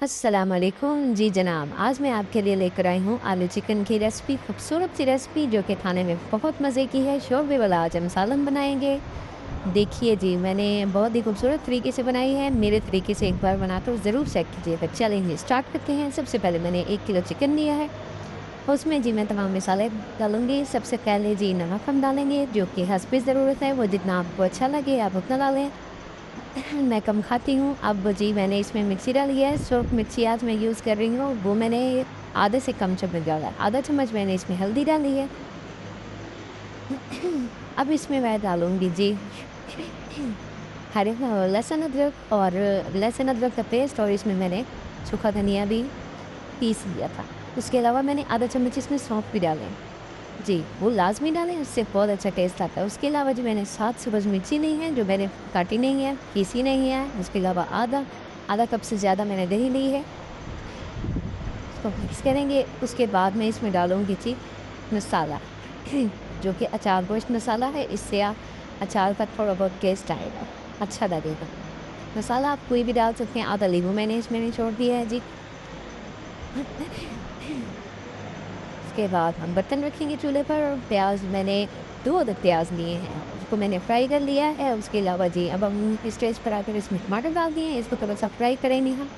अस्सलाम वालेकुम जी जनाब। आज मैं आपके लिए लेकर आई हूँ आलू चिकन की रेसिपी, खूबसूरत सी रेसिपी जो कि खाने में बहुत मज़े की है। शोरबे वाला आज हम सालन बनाएंगे। देखिए जी, मैंने बहुत ही खूबसूरत तरीके से बनाई है। मेरे तरीके से एक बार बनाकर ज़रूर चेक कीजिएगा। चलेंगे स्टार्ट करते हैं। सबसे पहले मैंने 1 किलो चिकन लिया है। उसमें जी मैं तमाम मसाले डालूँगी। सबसे पहले जी नमक हम डालेंगे जो कि हस्बे ज़रूरत है, वो जितना आपको अच्छा लगे आप उतना डालें। मैं कम खाती हूँ। अब जी मैंने इसमें मिर्ची डाली है, सूर्ख मिर्ची आज मैं यूज़ कर रही हूँ, वो मैंने आधे से कम चम्मच डाला है। आधा चम्मच मैंने इसमें हल्दी डाली है। अब इसमें मैं डालूँगी जी हरे लहसुन अदरक और लहसुन अदरक का पेस्ट, और इसमें मैंने सूखा धनिया भी पीस लिया था। उसके अलावा मैंने आधा चम्मच इसमें सौंफ भी डाले। जी, वो लाज़मी डालें, उससे बहुत अच्छा टेस्ट आता है। उसके अलावा जो मैंने 7 सब्ज़ मिर्ची ली है, जो मैंने काटी नहीं है, पीसी नहीं है। उसके अलावा आधा कप से ज़्यादा मैंने दही ली है। इसको मिक्स करेंगे। उसके बाद मैं इसमें डालूँगी जी मसाला जो कि अचार गोश्त मसाला है। इससे अचार का थोड़ा बहुत टेस्ट आएगा, अच्छा लगेगा। मसाला आप कोई भी डाल सकते हैं। आधा नींबू मैंने इसमें निचोड़ दिया है जी। उसके बाद हम बर्तन रखेंगे चूल्हे पर, और प्याज मैंने 2 अदद प्याज लिए हैं, उसको मैंने फ्राई कर लिया है। उसके अलावा जी अब हम इस स्टेज पर आकर इसमें टमाटर डाल दिए हैं, इसको थोड़ा सा फ्राई करेंगे हम।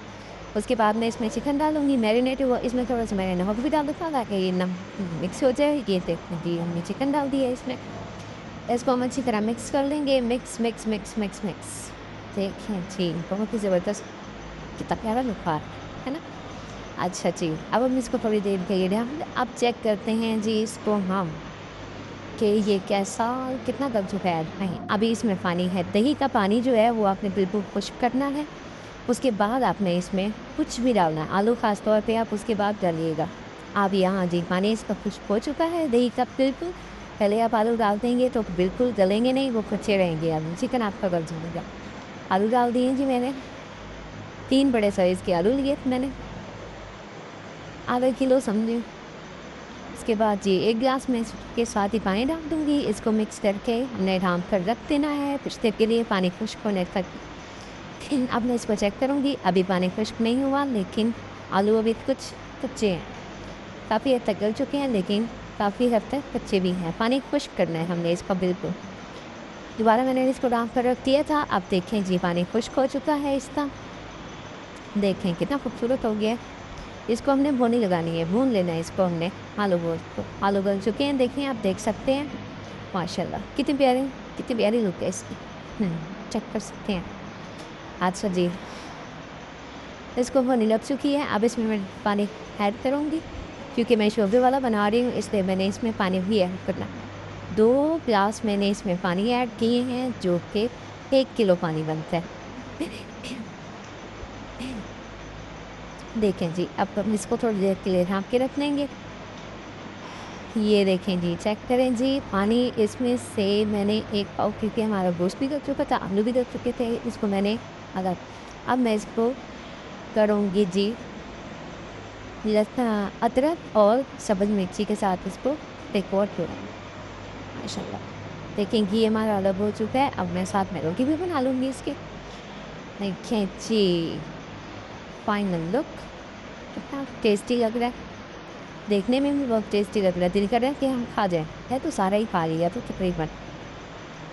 उसके बाद मैं इसमें चिकन डालूँगी मैरिनेट हुआ। इसमें थोड़ा सा मैंने नमक भी डाल रखा था ताकि ये नमक मिक्स हो जाए। ये देखिए जी हमने चिकन डाल दिया है इसमें। इसको हम अच्छी तरह मिक्स कर लेंगे। Mix mix mix mix mix. देखें जी बहुत ही ज़बरदस्त कितना प्यारा लुक आ रहा है ना। अच्छा जी, अब हम इसको थोड़ी देर के लिए अब चेक करते हैं जी इसको हम कि ये कैसा कितना गल चुका है। नहीं, अभी इसमें पानी है। दही का पानी जो है वो आपने बिल्कुल खुश्क करना है। उसके बाद आपने इसमें कुछ भी डालना है। आलू ख़ास तौर पे आप उसके बाद डालिएगा। अब यहाँ जी पानी इसका खुश्क हो चुका है दही का बिल्कुल। पहले आप आलू डाल देंगे तो बिल्कुल गलेंगे नहीं, वो कच्चे रहेंगे आलू। चिकन आपका गल जाएगा। आलू डाल दिए जी मैंने। 3 बड़े साइज़ के आलू लिए थे मैंने, आधा किलो समझिए। उसके बाद जी 1 गिलास में इसके साथ ही पानी डाल दूँगी। इसको मिक्स करके हमने ढाँप कर रख देना है कुछ देर के लिए, पानी खुश्क होने तक। अब मैं इसको चेक करूँगी। अभी पानी खुश्क नहीं हुआ, लेकिन आलू अभी कुछ कच्चे हैं। काफ़ी हद तक गल चुके हैं, लेकिन काफ़ी हद तक कच्चे भी हैं। पानी खुश्क करना है हमने इसका बिल्कुल। दोबारा मैंने इसको ढाँप कर रख दिया था। अब देखें जी पानी खुश्क हो चुका है इसका। देखें कितना खूबसूरत हो गया है। इसको हमने भुनी लगानी है, भून लेना है इसको हमने आलू गोश्त को। आलू गल चुके हैं, देखें आप देख सकते हैं माशाल्लाह कितनी प्यारी लुक है इसकी। चेक कर सकते हैं। अच्छा जी, इसको भुनी लग चुकी है। अब इसमें मैं पानी ऐड करूँगी, क्योंकि मैं शोरबे वाला बना रही हूँ इसलिए मैंने इसमें पानी भी ऐड करना। 2 ग्लास मैंने इसमें पानी ऐड किए हैं, जो कि 1 किलो पानी बनता है। देखें जी, अब हम इसको थोड़ी देर के लिए ढाँप के रख लेंगे। ये देखें जी, चेक करें जी, पानी इसमें से मैंने 1 पाव, क्योंकि हमारा गोश्त भी गल चुका था, आलू भी गल चुके थे, इसको मैंने आधा। अब मैं इसको करूँगी जी अदरक और सब्ज़ मिर्ची के साथ इसको डेकोर करूँगी। माशाल्लाह देखें घी हमारा अलग हो चुका है। अब मैं साथ में रोटी भी बना लूँगी इसके। देखें जी फाइनल लुक कितना टेस्टी लग रहा है। देखने में भी बहुत टेस्टी लग रहा है। दिल कर रहा है कि हम खा जाएँ। है तो सारा ही खा लिया तो तकरीबन।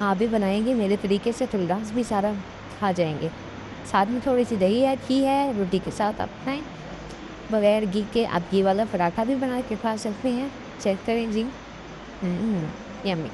आप भी बनाएँगे मेरे तरीके से तो लास्ट भी सारा खा जाएँगे। साथ में थोड़ी-सी दही ऐड की है, रोटी के साथ आप खाएँ। बगैर घी के आप घी वाला पराठा भी बना के खा सकते हैं। चेक करें जी। यम्मी।